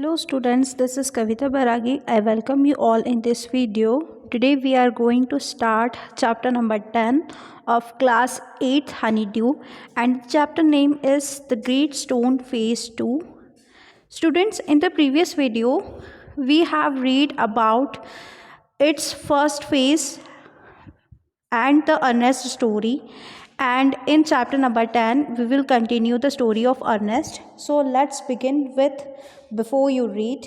Hello students, this is Kavita Baragi. I welcome you all in this video. Today we are going to start chapter number 10 of class 8 Honeydew, and chapter name is The Great Stone Phase 2. Students, in the previous video we have read about its first phase and the Ernest story, and in chapter number 10 we will continue the story of Ernest. So let's begin with before you read.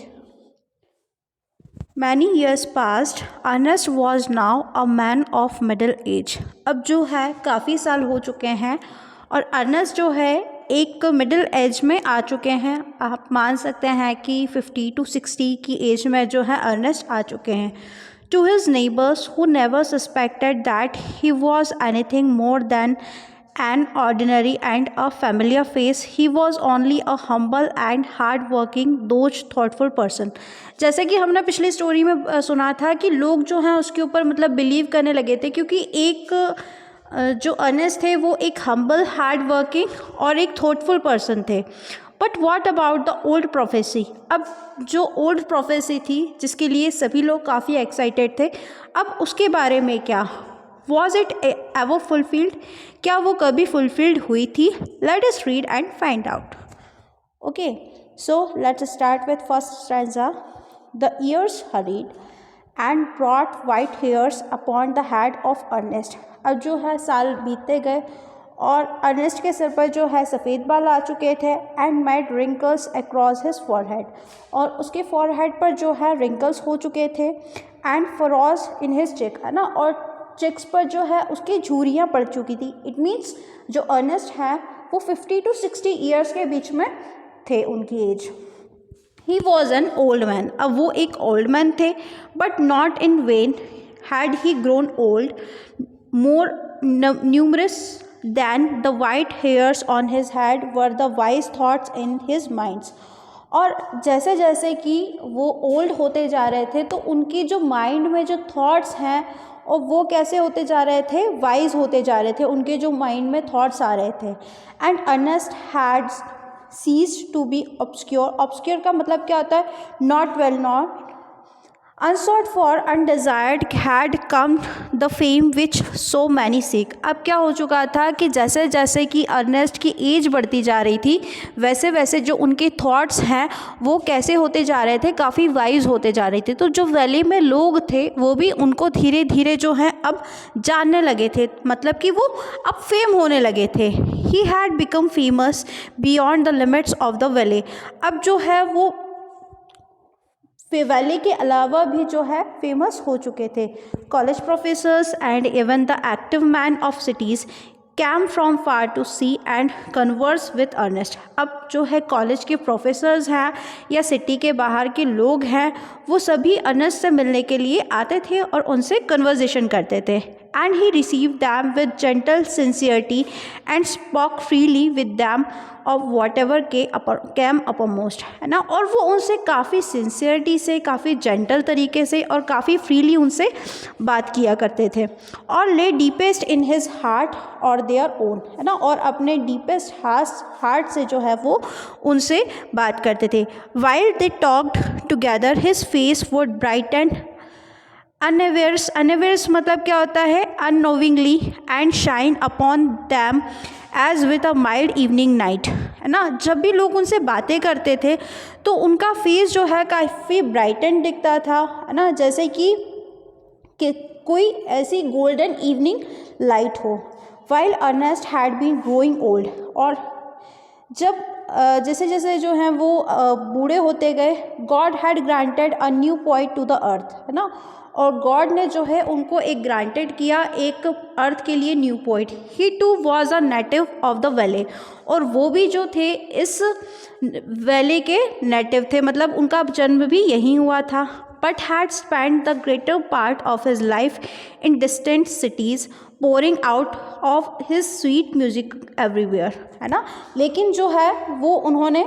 Many years passed. Ernest was now a man of middle age. अब जो है काफ़ी साल हो चुके हैं और Ernest जो है एक मिडिल एज में आ चुके हैं. आप मान सकते हैं कि 50 to 60 की एज में जो है अर्नेस्ट आ चुके हैं. To his neighbors, who never suspected that he was anything more than an ordinary and a familiar face, he was only a humble and hard-working, though thoughtful person. जैसे कि हमने पिछली स्टोरी में सुना था कि लोग जो हैं उसके ऊपर मतलब बिलीव करने लगे थे, क्योंकि एक जो अर्नेस्ट थे वो एक हम्बल, हार्ड वर्किंग और एक थॉटफुल पर्सन थे. But what about the old prophecy. अब जो ओल्ड प्रोफेसी थी जिसके लिए सभी लोग काफ़ी एक्साइटेड थे, अब उसके बारे में क्या, वॉज इट एवर फुलफिल्ड, क्या वो कभी फुलफिल्ड हुई थी. Let us read and find out. Okay, so let's start with first stanza. The years hurried and brought white hairs upon the head of Ernest. अब जो है साल बीतते गए और अर्नेस्ट के सिर पर जो है सफ़ेद बाल आ चुके थे. And made wrinkles across his forehead, और उसके फॉरहेड पर जो है रिंकल्स हो चुके थे. एंड फरॉज इन हिज चिक, है ना, और चिक्स पर जो है उसकी झुर्रियाँ पड़ चुकी थी. इट मीन्स जो अर्नेस्ट है वो 50 to 60 ईयर्स के बीच में थे उनकी age. He was an old man. अब वो एक ओल्ड मैन थे, but not in vain had he grown old. More numerous than the white hairs on his head were the wise thoughts in his minds. और जैसे जैसे कि वो old होते जा रहे थे तो उनकी जो माइंड में जो थॉट्स हैं और वो कैसे होते जा रहे थे, वाइज होते जा रहे थे. उनके जो माइंड में थॉट्स आ रहे थे. And Ernest had ceased to be obscure. Obscure का मतलब क्या होता है, not well known. Unsought for, undesired had come the fame which so many seek. अब क्या हो चुका था कि जैसे जैसे कि अर्नेस्ट की एज बढ़ती जा रही थी वैसे वैसे जो उनके थॉट्स हैं वो कैसे होते जा रहे थे, काफ़ी वाइज होते जा रहे थे. तो जो वैली में लोग थे वो भी उनको धीरे धीरे जो है अब जानने लगे थे, मतलब कि वो अब फेम होने लगे थे. He had become famous beyond the limits of the valley. अब जो है वो वैली के अलावा भी जो है फेमस हो चुके थे. College professors and even the active man of cities came from far to see and converse with Ernest. अब जो है कॉलेज के प्रोफेसर्स हैं या सिटी के बाहर के लोग हैं वो सभी अर्नेस्ट से मिलने के लिए आते थे और उनसे कन्वर्सेशन करते थे. And he receive them with gentle sincerity and spoke freely with them of whatever came uppermost, है ना. और वो उनसे काफ़ी सिंसियरिटी से, काफ़ी जेंटल तरीके से और काफ़ी फ्रीली उनसे बात किया करते थे. और ले डीपेस्ट इन हिज हार्ट और देयर ओन, है ना, और अपने डीपेस्ट हार्ट से जो है वो उनसे बात करते थे. While they talked together his face would brighten unawares मतलब क्या होता है, unknowingly, and shine upon them as with a mild evening night, है ना. जब भी लोग उनसे बातें करते थे तो उनका फेस जो है काफ़ी ब्राइटन दिखता था, है ना, जैसे कि कोई ऐसी गोल्डन इवनिंग लाइट हो. While Ernest had been growing old, और जब जैसे जैसे जो हैं वो बूढ़े होते गए, God had granted a new point two the earth, है ना, और गॉड ने जो है उनको एक ग्रांटेड किया एक अर्थ के लिए new point. He too was a native of the valley, और वो भी जो थे इस वैली के नेटिव थे, मतलब उनका जन्म भी यहीं हुआ था. But had spend the greater part of his life in distant cities pouring out of his sweet music everywhere, है ना. लेकिन जो है वो उन्होंने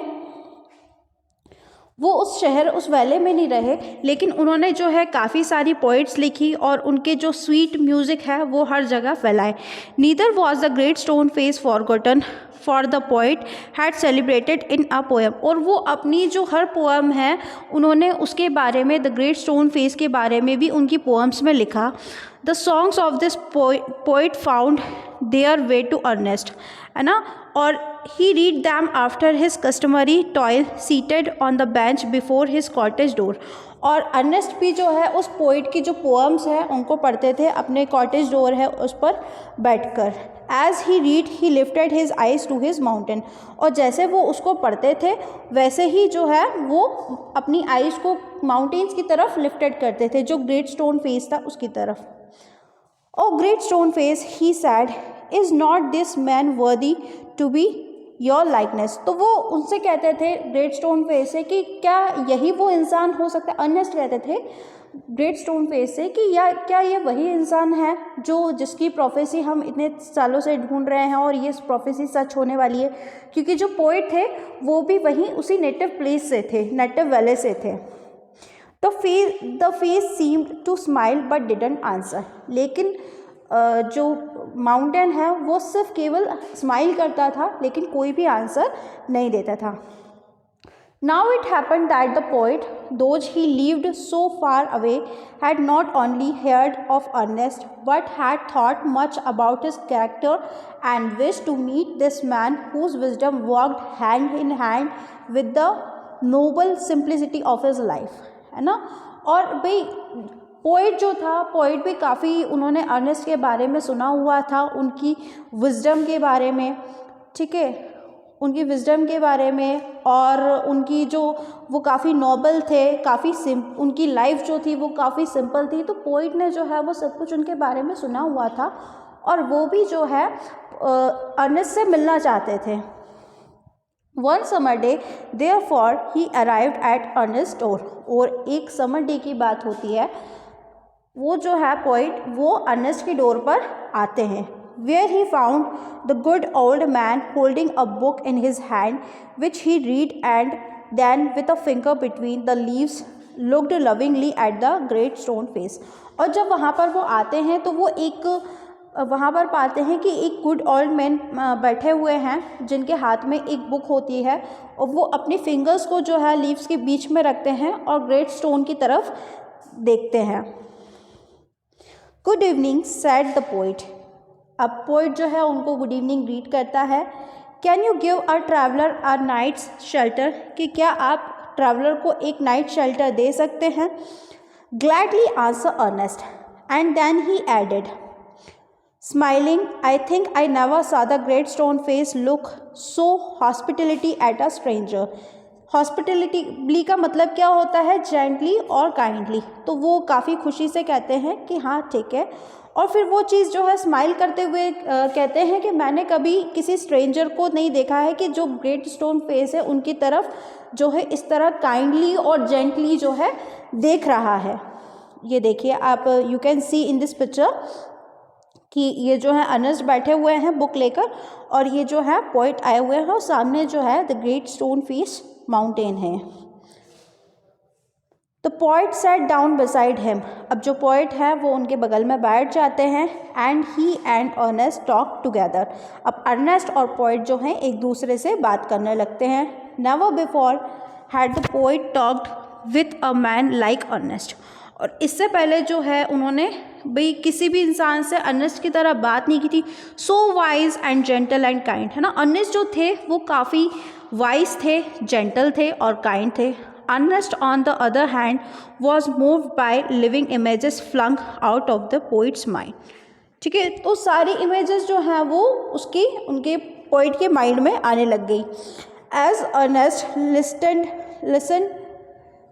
वो उस शहर उस वैले में नहीं रहे, लेकिन उन्होंने जो है काफ़ी सारी पोइट्स लिखी और उनके जो स्वीट म्यूज़िक है वो हर जगह फैलाए। Neither was the great stone face forgotten for the poet had celebrated in a poem. और वो अपनी जो हर पोएम है उन्होंने उसके बारे में, द ग्रेट स्टोन फेस के बारे में भी उनकी पोएम्स में लिखा। The songs of this poet found their way to Ernest, है ना, और he read them after his customary toil seated on the bench before his cottage door। और अर्नेस्ट भी जो है उस पोइट की जो पोएम्स हैं उनको पढ़ते थे अपने कॉटेज डोर है उस पर बैठकर। As he read he lifted his eyes to his mountain. और जैसे वो उसको पढ़ते थे वैसे ही जो है वो अपनी आइज को माउंटेन्स की तरफ लिफ्टेड करते थे, जो ग्रेट स्टोन फेस था उसकी तरफ। O great stone face, he said, is not this man worthy to be your likeness. तो वो उनसे कहते थे ग्रेट स्टोन फेस से कि क्या यही वो इंसान हो सकता है। अर्नेस्ट कहते थे ग्रेट स्टोन फेस से कि या क्या ये वही इंसान है जो जिसकी प्रोफेसी हम इतने सालों से ढूंढ रहे हैं और ये प्रोफेसी सच होने वाली है, क्योंकि जो पोइट थे वो भी वहीं उसी नेटिव प्लेस से थे, नेटिव वैले से थे। The face seemed to smile but didn't answer. लेकिन जो माउंटेन है वो सिर्फ केवल स्माइल करता था लेकिन कोई भी आंसर नहीं देता था। Now it happened that the poet, though he lived so far away, had not only heard of Ernest but had thought much about his character and wish to meet this man whose wisdom worked hand in hand with the noble simplicity of his life, है ना। और भाई poet जो था, poet भी काफ़ी उन्होंने Ernest के बारे में सुना हुआ था, उनकी विजडम के बारे में, ठीक है, उनकी विजडम के बारे में, और उनकी जो वो काफ़ी नोबल थे, काफ़ी उनकी लाइफ जो थी वो काफ़ी सिंपल थी। तो पोइट ने जो है वो सब कुछ उनके बारे में सुना हुआ था और वो भी जो है अर्नेस्ट से मिलना चाहते थे। One summer day therefore he arrived at Ernest door. और एक समर डे की बात होती है, वो जो है पोइट वो अर्नेस्ट की डोर पर आते हैं। Where he found the good old man holding a book in his hand which he read and then with a finger between the leaves looked lovingly at the great stone face. और जब वहाँ पर वो आते हैं तो वो एक वहाँ पर पाते हैं कि एक गुड ओल्ड मैन बैठे हुए हैं जिनके हाथ में एक बुक होती है और वो अपनी फिंगर्स को जो है लीव्स के बीच में रखते हैं और ग्रेट स्टोन की तरफ देखते हैं। Good evening said the poet. अब पोइट जो है उनको गुड इवनिंग ग्रीट करता है। Can you give a traveller a night's shelter, कि क्या आप ट्रैवलर को एक नाइट शेल्टर दे सकते हैं। Gladly answer Ernest and then he added smiling, I think I never saw the great stone face look so hospitality at a stranger. Hospitality का मतलब क्या होता है, जेंटली और काइंडली। तो वो काफ़ी खुशी से कहते हैं कि हाँ ठीक है, और फिर वो चीज़ जो है स्माइल करते हुए कहते हैं कि मैंने कभी किसी स्ट्रेंजर को नहीं देखा है कि जो ग्रेट स्टोन फेस है उनकी तरफ जो है इस तरह काइंडली और जेंटली जो है देख रहा है। ये देखिए आप, you can see in this picture कि ये जो है अर्नेस्ट बैठे हुए हैं बुक लेकर और ये जो है पोइट आए हुए हैं और सामने जो है the great stone face mountain है। The poet sat down beside him. अब जो पोइट है वो उनके बगल में बैठ जाते हैं and he and Ernest talk together. अब अर्नेस्ट और पोइट जो हैं एक दूसरे से बात करने लगते हैं। Never before had the poet talked with a man like Ernest. और इससे पहले जो है उन्होंने भाई किसी भी इंसान से अर्नेस्ट की तरह बात नहीं की थी। So wise and gentle and kind, है ना। अर्नेस्ट जो थे वो काफ़ी वाइज थे, जेंटल थे और काइंड थे। Ernest on the other hand was moved by living images flung out of the poet's mind. ठीक है, तो सारी इमेजेस जो हैं वो उनके पोइट के माइंड में आने लग गई। As Ernest listen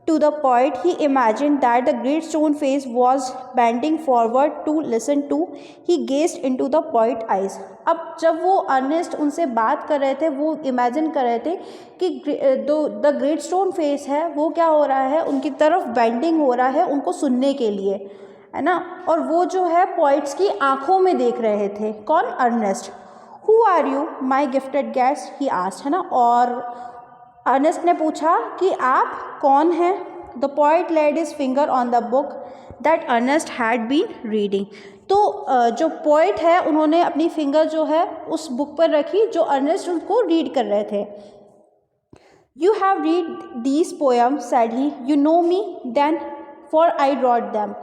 to the poet, he imagined that the great stone face was bending forward to listen to. He gazed into the poet's eyes. अब जब वो अर्नेस्ट उनसे बात कर रहे थे वो इमेजिन कर रहे थे कि द ग्रेट स्टोन फेस है वो क्या हो रहा है, उनकी तरफ बेंडिंग हो रहा है उनको सुनने के लिए, है ना। और वो जो है पोइट्स की आंखों में देख रहे थे। कौन? Ernest. Who are you my gifted guest, he asked, है ना। और अर्नेस्ट ने पूछा कि आप कौन हैं? The poet laid his finger on the book that Ernest had been reading. तो जो पोइट है उन्होंने अपनी फिंगर जो है उस बुक पर रखी जो अर्नेस्ट उनको रीड कर रहे थे। You have read these poem said he, you know me then for I wrote them.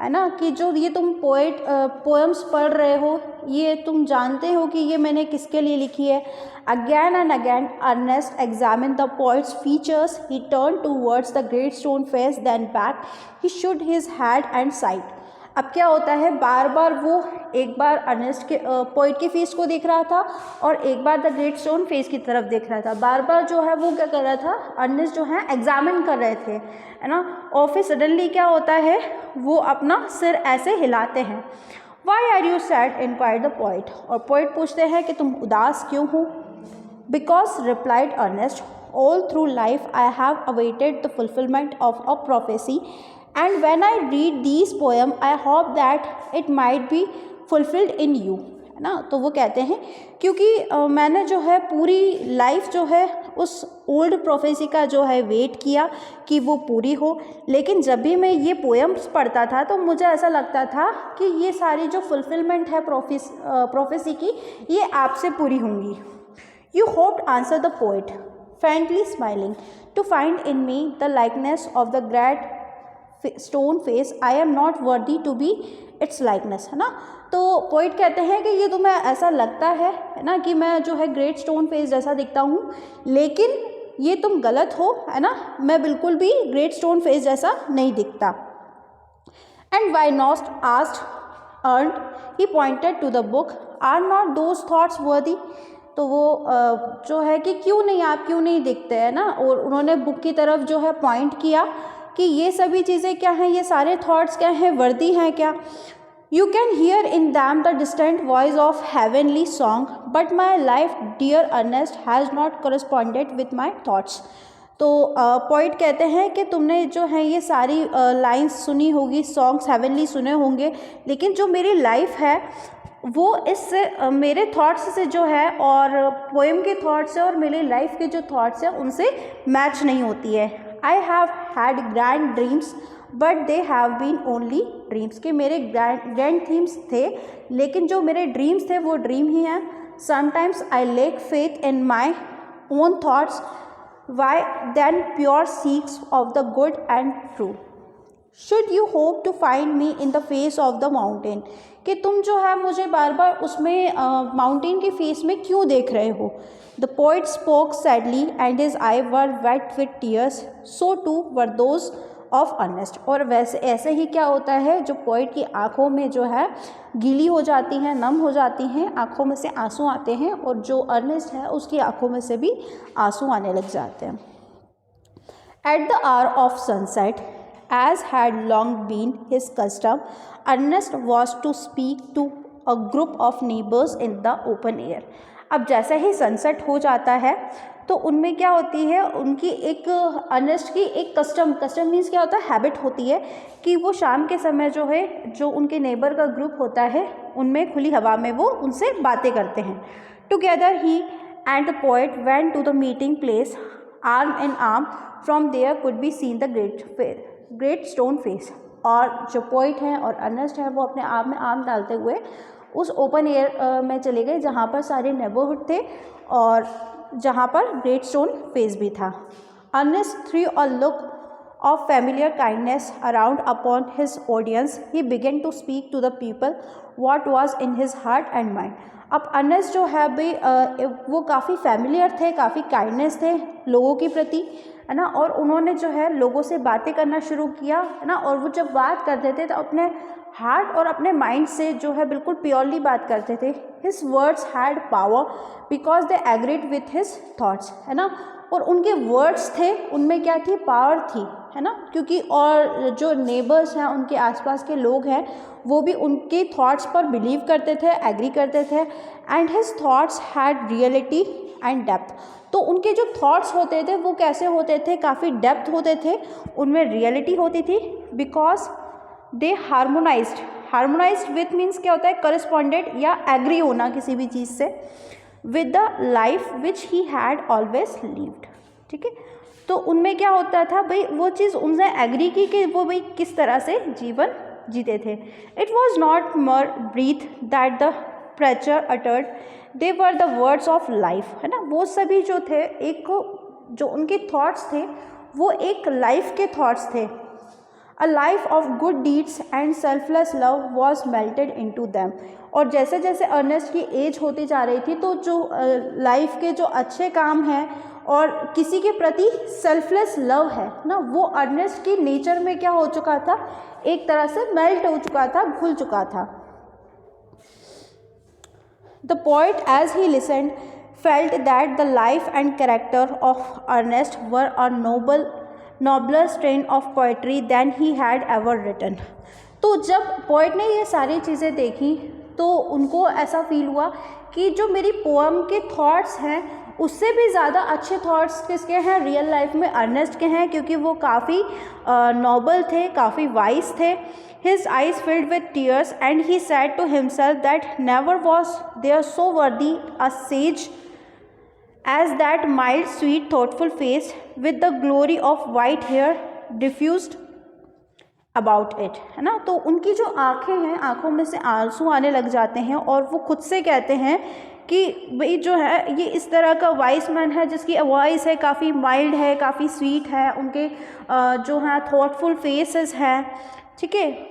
है ना, कि जो ये तुम पोएम्स पढ़ रहे हो, ये तुम जानते हो कि ये मैंने किसके लिए लिखी है। Again and again Ernest examine the poet's features, he turn towards the great stone face, then back, he shook his head and sighed. अब क्या होता है, बार बार वो एक बार अर्नेस्ट के पोइट के फेस को देख रहा था और एक बार द ग्रेट स्टोन फेस की तरफ देख रहा था। बार बार जो है वो क्या कर रहा था, अर्नेस्ट जो है एग्जामिन कर रहे थे, है ना। और फिर सडनली क्या होता है, वो अपना सिर ऐसे हिलाते हैं। Why are you sad inquired the poet. और पोइट पूछते हैं कि तुम उदास क्यों हो। Because replied Ernest, all through life I have awaited the fulfilment of a prophecy, and when I read these poem I hope that it might be fulfilled in you। है ना, तो वो कहते हैं क्योंकि मैंने जो है पूरी लाइफ जो है उस ओल्ड प्रोफेसी का जो है वेट किया कि वो पूरी हो, लेकिन जब भी मैं ये पोएम्स पढ़ता था तो मुझे ऐसा लगता था कि ये सारी जो फुलफिलमेंट है प्रोफेसी की, ये आपसे पूरी होंगी। You hoped, answer the poet frankly smiling, to find in me the likeness of the great stone face, I am not worthy to be its likeness. है ना, तो पोइट कहते हैं कि ये तुम्हें ऐसा लगता है ना कि मैं जो है ग्रेट स्टोन फेस जैसा दिखता हूँ, लेकिन ये तुम गलत हो, है ना, मैं बिल्कुल भी ग्रेट स्टोन फेस जैसा नहीं दिखता। And why not asked Ernest, he pointed to the book, are not those thoughts worthy. तो वो जो है कि क्यों नहीं, आप क्यों नहीं दिखते, है ना, और उन्होंने बुक की तरफ जो है पॉइंट किया कि ये सभी चीज़ें क्या हैं, ये सारे थॉट्स क्या हैं, वर्दी हैं क्या। You can hear in them the distant voice of heavenly song, but my life dear Ernest has not corresponded with my thoughts. तो पोइट कहते हैं कि तुमने जो है ये सारी लाइन्स सुनी होगी, सॉन्ग्स हेवनली सुने होंगे, लेकिन जो मेरी लाइफ है वो इससे मेरे थॉट्स से जो है, और पोएम के थॉट्स से और मेरी लाइफ के जो थॉट्स हैं उनसे मैच नहीं होती है। I have had grand dreams but they have been only dreams। कि मेरे grand dreams थे, लेकिन जो मेरे dreams थे वो dream ही हैं। Sometimes I lack faith in my own thoughts, why then pure seeks of the good and true। Should you hope to find me in the face of the mountain। कि तुम जो है मुझे बार बार उसमें mountain के face में क्यों देख रहे हो। The poet spoke sadly and his eyes were wet with tears, so too were those of Ernest। और वैसे ऐसे ही क्या होता है, जो पोइट की आँखों में जो है गीली हो जाती हैं, नम हो जाती हैं, आँखों में से आंसू आते हैं, और जो अर्नेस्ट है उसकी आँखों में से भी आंसू आने लग जाते हैं। At the hour of sunset, as had long been his custom, Ernest was to speak to a group of neighbors in the open air। अब जैसे ही सनसेट हो जाता है तो उनमें क्या होती है, उनकी एक अर्नेस्ट की एक कस्टम मीन्स क्या होता है, हैबिट होती है कि वो शाम के समय जो है, जो उनके नेबर का ग्रुप होता है, उनमें खुली हवा में वो उनसे बातें करते हैं। Together he and the poet went to the meeting place, arm in arm, from there could be seen the great stone face. और जो पोइट हैं और अर्नेस्ट है वो अपने आप में आर्म डालते हुए उस ओपन एयर में चले गए जहाँ पर सारे नेबरहुड थे और जहाँ पर ग्रेट स्टोन फेस भी था। Ernest threw a look of familiar kindness around upon his audience, he began to speak to the people what was in his heart and mind। अब अर्नेस्ट जो है भाई वो काफ़ी फैमिलियर थे, काफ़ी काइंडनेस थे लोगों के प्रति, है ना, और उन्होंने जो है लोगों से बातें करना शुरू किया, है ना, और वो जब बात करते थे तो अपने हार्ट और अपने माइंड से जो है बिल्कुल प्योरली बात करते थे। His words had power because they agreed with his thoughts, है ना, और उनके वर्ड्स थे उनमें क्या थी, पावर थी, है ना, क्योंकि और जो नेबर्स हैं, उनके आसपास के लोग हैं, वो भी उनके थॉट्स पर बिलीव करते थे, एग्री करते थे। And his thoughts had reality and depth. तो उनके जो थॉट्स होते थे वो कैसे होते थे, काफ़ी डेप्थ होते थे, उनमें रियलिटी होती थी, because they harmonised with means क्या होता है, करस्पॉन्डेड या एग्री होना किसी भी चीज़ से, with the life which he had always lived. ठीक है। तो उनमें क्या होता था भाई, वो चीज़ उनने एग्री की कि वो भाई किस तरह से जीवन जीते थे। It was not mere breath that the preacher uttered, they were the words of life, है ना। वो सभी जो थे, एक जो उनके थॉट्स थे वो एक लाइफ के थॉट्स थे। A life of good deeds and selfless love was melted into them. और जैसे जैसे अर्नेस्ट की एज होती जा रही थी तो जो लाइफ के जो अच्छे काम हैं और किसी के प्रति सेल्फलेस लव है ना, वो अर्नेस्ट की नेचर में क्या हो चुका था, एक तरह से मेल्ट हो चुका था, घुल चुका था। The poet as he listened felt that the life and character of Ernest were a nobler strain of poetry than he had ever written। तो जब पोइट ने ये सारी चीज़ें देखी तो उनको ऐसा फील हुआ कि जो मेरी पोअम के थॉट्स हैं उससे भी ज़्यादा अच्छे थॉट्स किसके हैं, रियल लाइफ में अर्नेस्ट के हैं, क्योंकि वो काफ़ी नोबल थे, काफ़ी वाइज थे। His eyes filled with tears and he said to himself that never was there so worthy a sage as that mild, sweet, thoughtful face with the glory of white hair diffused about it, है ना। तो उनकी जो आँखें हैं, आँखों में से आंसू आने लग जाते हैं और वो खुद से कहते हैं कि भाई जो है ये इस तरह का वाइस मैन है जिसकी वॉइस है काफ़ी माइल्ड है, काफ़ी स्वीट है, उनके जो हैं थॉटफुल फेसेस हैं, ठीक है।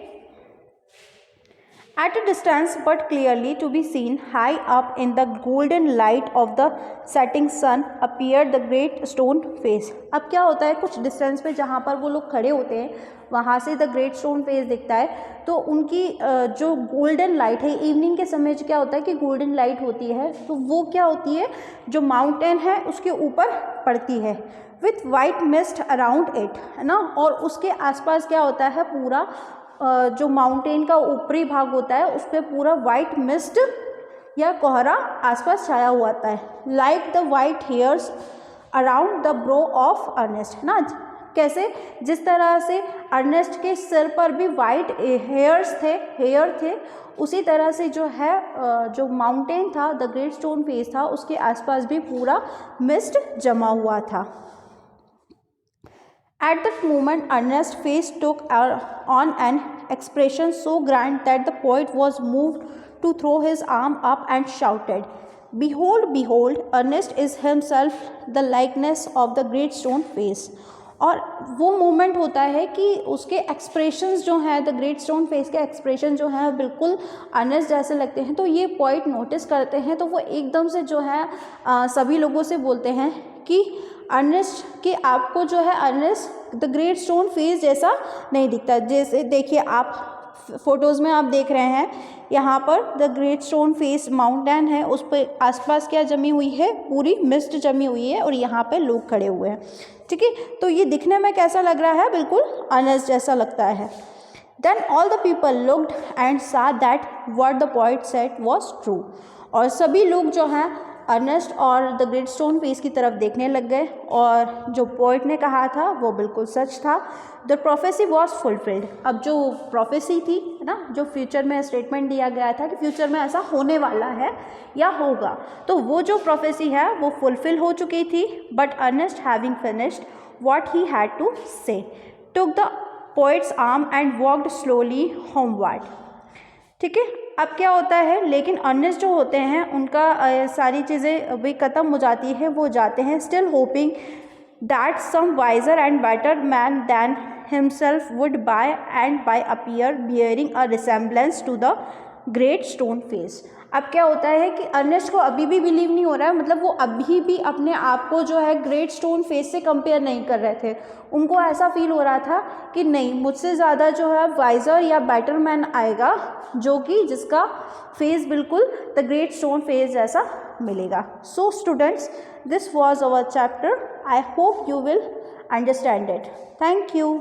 At a distance but clearly to be seen, high up in the golden light of the setting sun appeared the great stone face। अब क्या होता है, कुछ डिस्टेंस पे जहाँ पर वो लोग खड़े होते हैं वहाँ से द ग्रेट स्टोन फेस दिखता है। तो उनकी जो गोल्डन लाइट है, इवनिंग के समय जो क्या होता है कि गोल्डन लाइट होती है, तो वो क्या होती है जो माउंटेन है उसके ऊपर पड़ती है, with white mist around it, है ना। और उसके आसपास क्या होता है, पूरा जो माउंटेन का ऊपरी भाग होता है उस पर पूरा वाइट मिस्ट या कोहरा आसपास छाया हुआ आता है। Like the white hairs around the brow of Ernest, है ना। कैसे, जिस तरह से अर्नेस्ट के सिर पर भी वाइट हेयर थे, उसी तरह से जो है जो माउंटेन था, द ग्रेट स्टोन फेस था, उसके आसपास भी पूरा मिस्ट जमा हुआ था। At that moment, Ernest's face took on an expression so grand that the poet was moved to throw his arm up and shouted, "Behold, behold, Ernest is himself the likeness of the great stone face." और वो moment होता है कि उसके expressions जो हैं, the great stone face के expression जो हैं बिल्कुल अर्नेस्ट जैसे लगते हैं। तो ये पॉइंट नोटिस करते हैं तो वो एकदम से जो है सभी लोगों से बोलते हैं कि अर्नेस्ट कि आपको जो है Ernest the great stone face जैसा नहीं दिखता। जैसे देखिए आप फोटोज़ में आप देख रहे हैं, यहाँ पर the great stone face mountain है, उस पर आसपास क्या जमी हुई है, पूरी मिस्ट जमी हुई है और यहाँ पे लोग खड़े हुए हैं, ठीक है। तो ये दिखने में कैसा लग रहा है, बिल्कुल अर्नेस्ट जैसा लगता है। Then all the people looked and saw that what the poet said was true. और सभी लोग जो हैं अर्नेस्ट और द ग्रेट स्टोन फेस की तरफ देखने लग गए और जो पोइट ने कहा था वो बिल्कुल सच था। The prophecy was fulfilled. अब जो प्रोफेसी थी ना, जो फ्यूचर में स्टेटमेंट दिया गया था कि फ्यूचर में ऐसा होने वाला है या होगा, तो वो जो प्रोफेसी है वो फुलफिल हो चुकी थी। But Ernest having finished what he had to say took the poet's arm and walked slowly homeward, ठीक है। अब क्या होता है, लेकिन अर्नेस्ट जो होते हैं उनका सारी चीज़ें भी ख़त्म हो जाती है, वो जाते हैं still hoping that some wiser and better man than himself would by and by appear bearing a resemblance to the great stone face. अब क्या होता है कि अर्नेस्ट को अभी भी बिलीव नहीं हो रहा है, मतलब वो अभी भी अपने आप को जो है ग्रेट स्टोन फेस से कंपेयर नहीं कर रहे थे। उनको ऐसा फील हो रहा था कि नहीं, मुझसे ज़्यादा जो है वाइजर या बेटर मैन आएगा जो कि जिसका फेस बिल्कुल द ग्रेट स्टोन फेस जैसा मिलेगा। So students, this was our chapter. I hope you will understand it. Thank you.